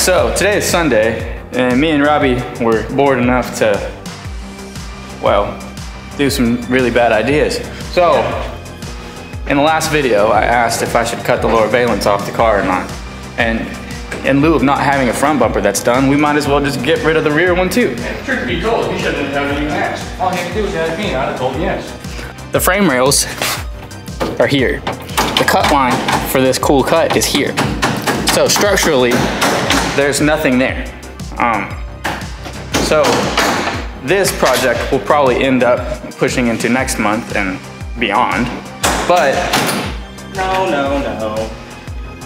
So today is Sunday, and me and Robbie were bored enough to, well, do some really bad ideas. So, in the last video, I asked if I should cut the lower valence off the car or not. And in lieu of not having a front bumper that's done, we might as well just get rid of the rear one too. Truth be told, you shouldn't have even asked. All you had to do was ask me, I'd have told you yes. The frame rails are here. The cut line for this cool cut is here. So structurally, there's nothing there. So this project will probably end up pushing into next month and beyond. But No.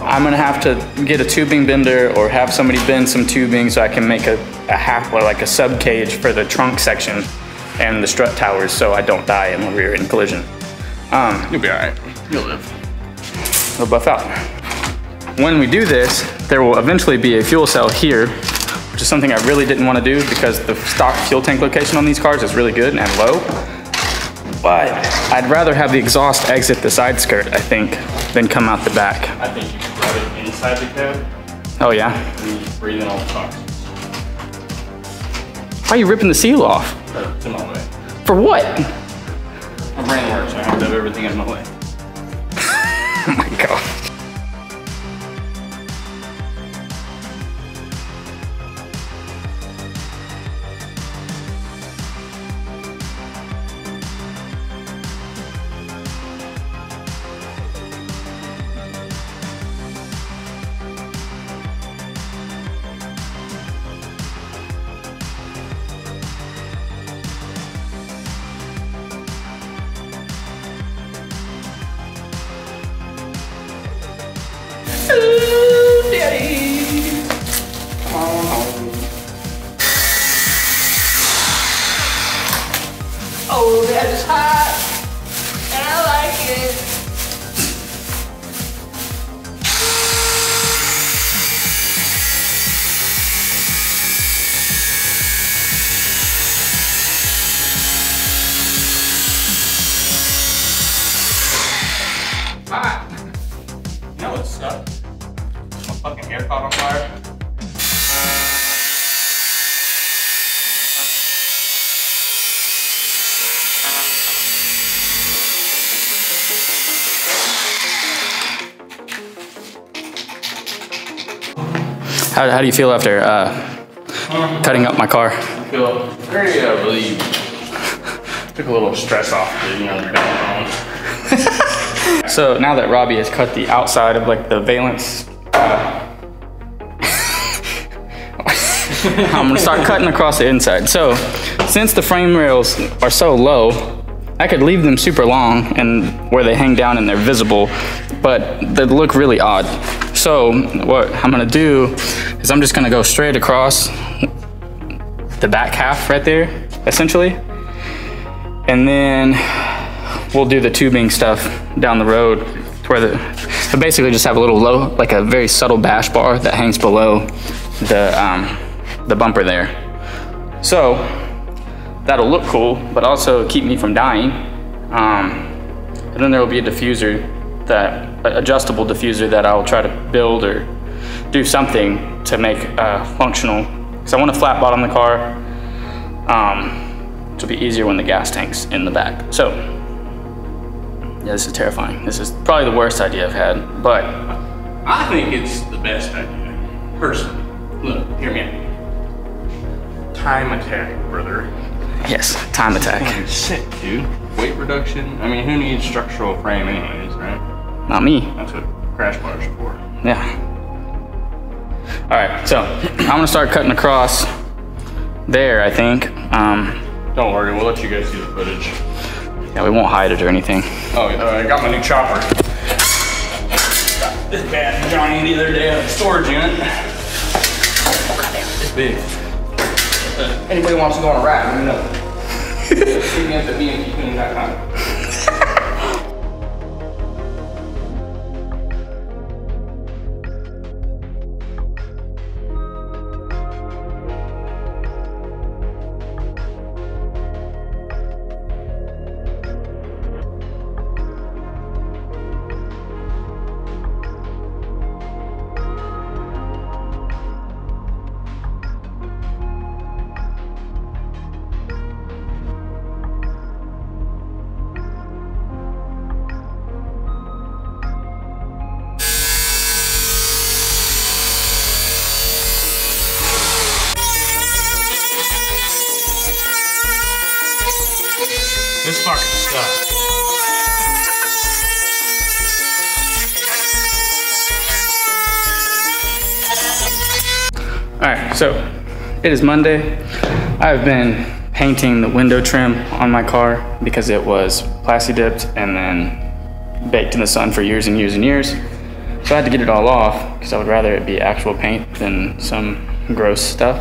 I'm gonna have to get a tubing bender or have somebody bend some tubing so I can make a half, or like a sub cage for the trunk section and the strut towers so I don't die in the rear end collision. You'll be all right. You'll live. We'll buff out. When we do this, there will eventually be a fuel cell here, which is something I really didn't want to do because the stock fuel tank location on these cars is really good and low. But I'd rather have the exhaust exit the side skirt, I think, than come out the back. I think you should run it inside the cab. Oh yeah? And you breathe in all the toxins. Why are you ripping the seal off? It's in my way. For what? My brain works, I have to have everything in my way. Oh my God. Ooh, daddy. Come on home. Oh, that is hot. And I like it. Hot. You know what's stuck? My fucking hair caught on fire. How do you feel after cutting up my car? I feel very relieved. Took a little stress off, you know, you're down. So now that Robbie has cut the outside of like the valence, I'm gonna start cutting across the inside. So since the frame rails are so low, I could leave them super long and where they hang down and they're visible, but they look really odd. So what I'm gonna do is I'm just gonna go straight across the back half right there, essentially. And then we'll do the tubing stuff down the road to where I basically just have a little low, like a very subtle bash bar that hangs below the bumper there. So that'll look cool, but also keep me from dying. And then there will be a diffuser, adjustable diffuser that I'll try to build or do something to make functional. Because I want to flat bottom the car. It'll be easier when the gas tank's in the back. So yeah, this is terrifying. This is probably the worst idea I've had, but I think it's the best idea, personally. Look, hear me out. Time attack, brother. yes, time attack. Fucking sick, dude. Weight reduction. I mean, who needs structural frame anyways, right? Not me. That's what crash bars are for. Yeah. All right, so I'm gonna start cutting across there, I think. Don't worry, we'll let you guys see the footage. Yeah, we won't hide it or anything. Oh, I got my new chopper. Got this bad Johnny the other day at the storage unit. It's big. Anybody wants to go on a ride, let me know. Hit me up at BMP Tuning.com. Alright, so it is Monday. I've been painting the window trim on my car because it was plasti dipped and then baked in the sun for years and years and years. So I had to get it all off because I would rather it be actual paint than some gross stuff.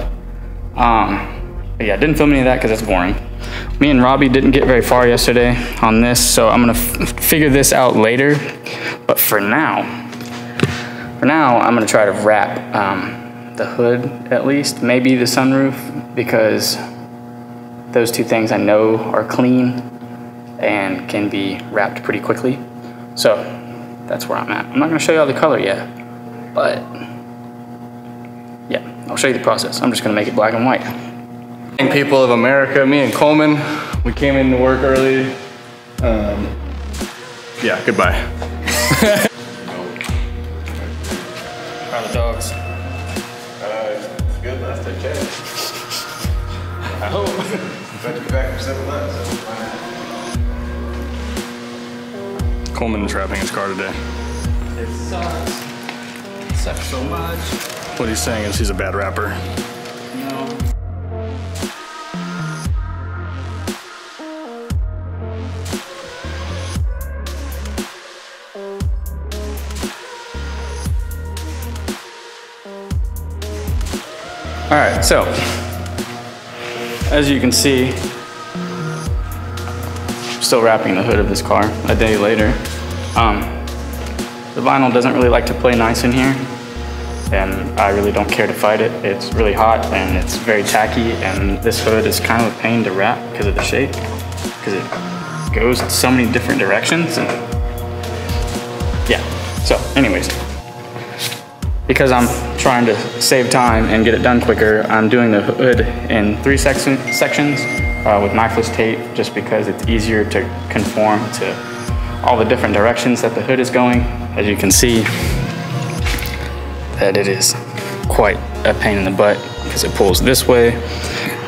But yeah, I didn't film any of that because it's boring. Me and Robbie didn't get very far yesterday on this, so I'm gonna figure this out later. But for now I'm gonna try to wrap the hood at least, maybe the sunroof, because those two things I know are clean and can be wrapped pretty quickly. So that's where I'm at. I'm not gonna show you all the color yet, but yeah, I'll show you the process. I'm just gonna make it black and white. People of America, me and Coleman, we came into work early. Yeah, goodbye. How are the dogs? It's good last I checked. I hope. About to be back for 7 months. Coleman is wrapping his car today. It sucks. It sucks so much. What he's saying is he's a bad rapper. No. All right, so as you can see, I'm still wrapping the hood of this car a day later. The vinyl doesn't really like to play nice in here, and I really don't care to fight it. It's really hot and it's very tacky, and this hood is kind of a pain to wrap because of the shape, because it goes so many different directions. And yeah, so anyways, because I'm trying to save time and get it done quicker, I'm doing the hood in 3 sections with knifeless tape, just because it's easier to conform to all the different directions that the hood is going. As you can see, that it is quite a pain in the butt because it pulls this way,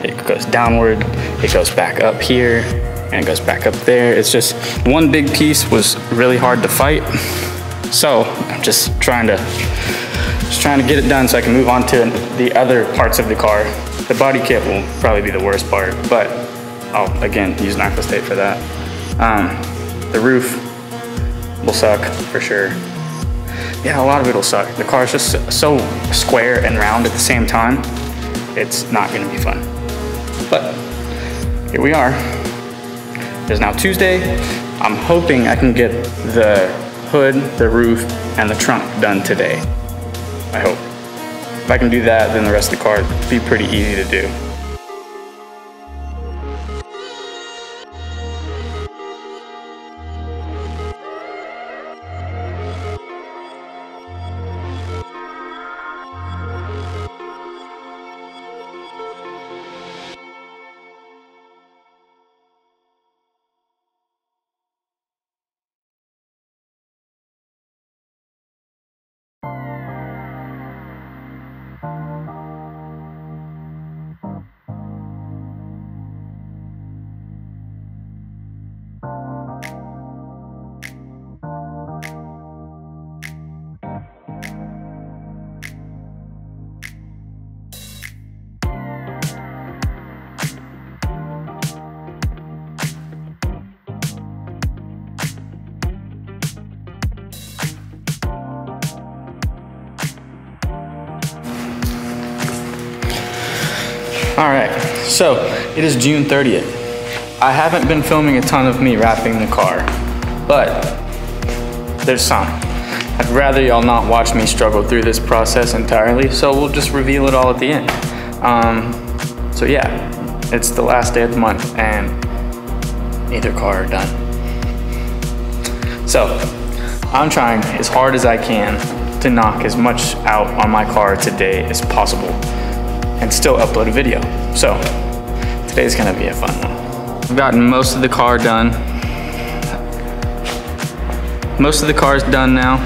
it goes downward, it goes back up here, and it goes back up there. It's just one big piece was really hard to fight. So I'm just trying to get it done so I can move on to the other parts of the car. The body kit will probably be the worst part, but I'll again use knifeless tape for that. The roof will suck for sure. Yeah, a lot of it will suck. The car is just so square and round at the same time. It's not gonna be fun. But here we are. It's now Tuesday. I'm hoping I can get the hood, the roof, and the trunk done today. I hope. If I can do that, then the rest of the car will be pretty easy to do. All right, so it is June 30th. I haven't been filming a ton of me wrapping the car, but there's some. I'd rather y'all not watch me struggle through this process entirely, so we'll just reveal it all at the end. So yeah, it's the last day of the month and neither car are done. So I'm trying as hard as I can to knock as much out on my car today as possible and still upload a video. So today's gonna be a fun one. I've gotten most of the car done. Most of the car's done now.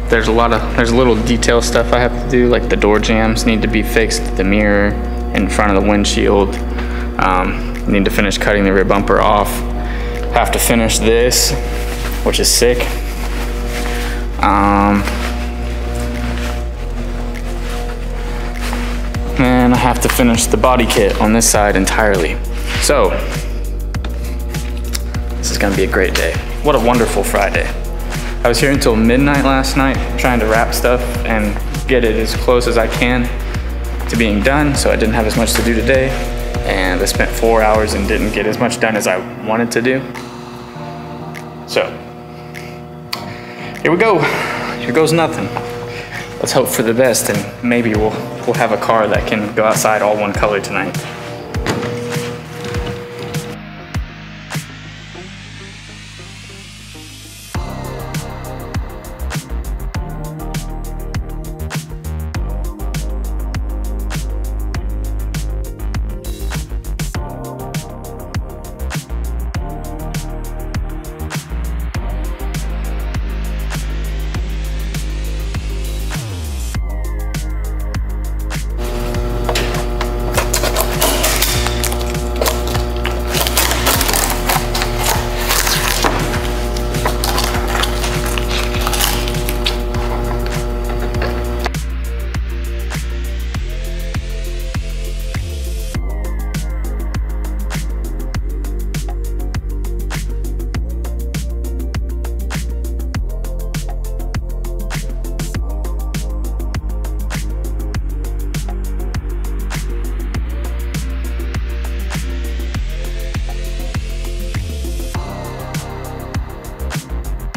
There's a little detail stuff I have to do, like the door jambs need to be fixed, the mirror in front of the windshield. Need to finish cutting the rear bumper off. Have to finish this, which is sick. and I have to finish the body kit on this side entirely. So, this is gonna be a great day. What a wonderful Friday. I was here until midnight last night trying to wrap stuff and get it as close as I can to being done, so I didn't have as much to do today. And I spent 4 hours and didn't get as much done as I wanted to do. So, here we go. Here goes nothing. Let's hope for the best, and maybe we'll have a car that can go outside all one color tonight.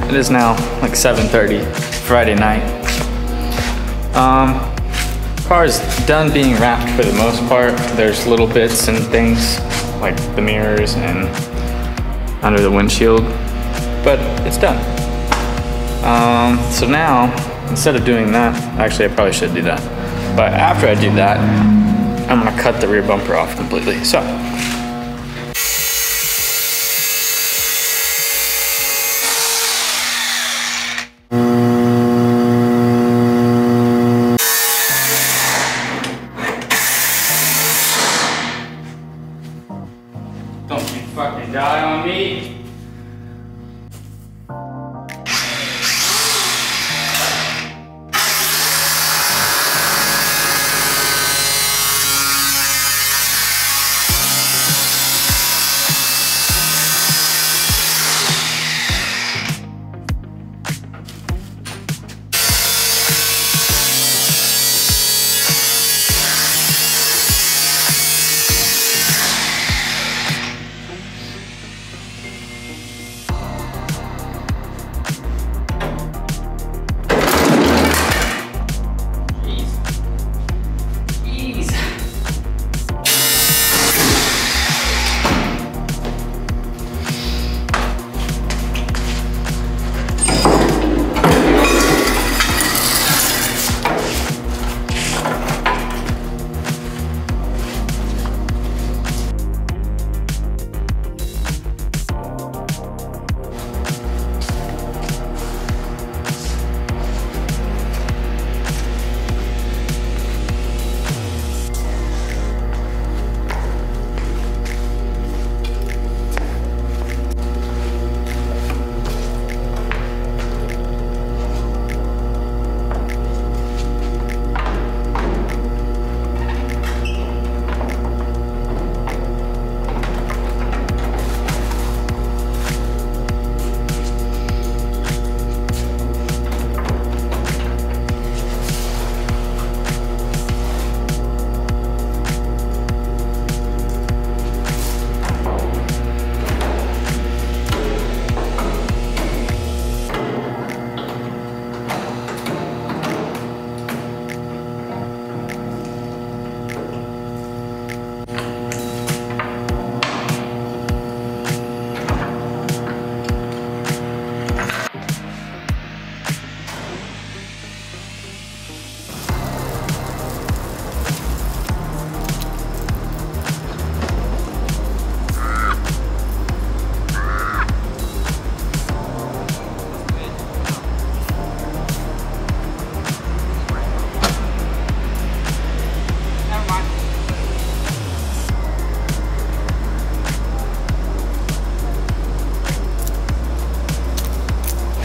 It is now like 7:30 Friday night. Car is done being wrapped for the most part. There's little bits and things like the mirrors and under the windshield, but it's done. So now, instead of doing that, actually I probably should do that. But after I do that, I'm gonna cut the rear bumper off completely. So. Don't you fucking die on me.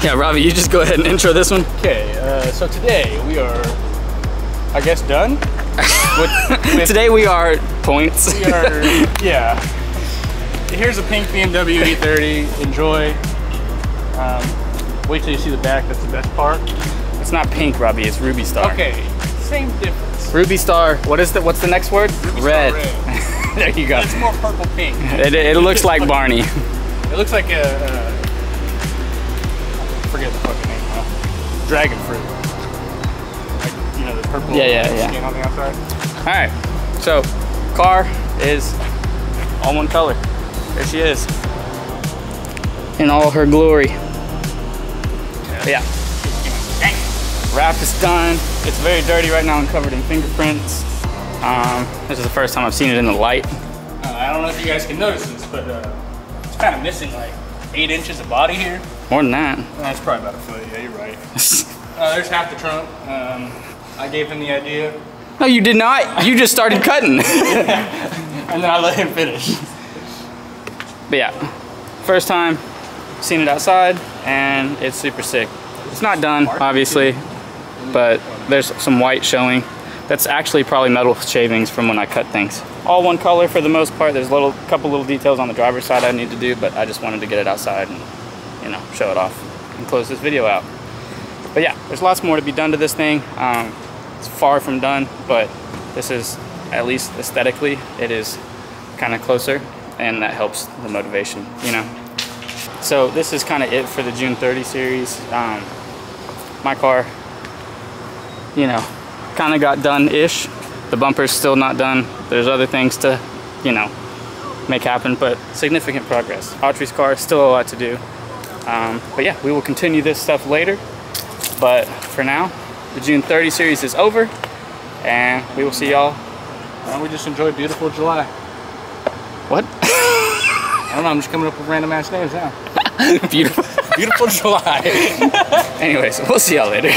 Yeah, Ravi, you just go ahead and intro this one. Okay, so today we are I guess done. Today we are points. We are, yeah. Here's a pink BMW E30. Enjoy. Wait till you see the back. That's the best part. It's not pink, Robbie. It's Ruby Star. Okay, same difference. Ruby Star. What's the next word? Ruby red. Star red. There you go. It's more purple pink. It looks like Barney. It looks like a forget the fucking name. Dragon fruit. Like, you know, the purple skin on the outside. All right. So, car is all one color. There she is, in all her glory. Yeah. Wrap is done. It's very dirty right now and covered in fingerprints. This is the first time I've seen it in the light. I don't know if you guys can notice this, but it's kind of missing like 8 inches of body here. More than that. That's probably about a foot. Yeah, you're right. There's half the trunk. I gave him the idea. No, you did not. You just started cutting. And then I let him finish. But yeah, first time seen it outside, and it's super sick. It's not done, obviously, but there's some white showing. That's actually probably metal shavings from when I cut things. All one color for the most part. There's a couple little details on the driver's side I need to do, but I just wanted to get it outside and, you know, show it off and close this video out. But yeah, there's lots more to be done to this thing. It's far from done, but this is, at least aesthetically, it is kind of closer, and that helps the motivation, you know. So this is kind of it for the JunE30 series. My car, you know, kind of got done-ish. The bumper's still not done. There's other things to, you know, make happen, but significant progress. Audrey's car, still a lot to do. But yeah, we will continue this stuff later. But for now, the JunE30 series is over, and we will see y'all. We just enjoyed beautiful July. What? I don't know, I'm just coming up with random ass names now. Beautiful. Beautiful July. Anyways, we'll see y'all later.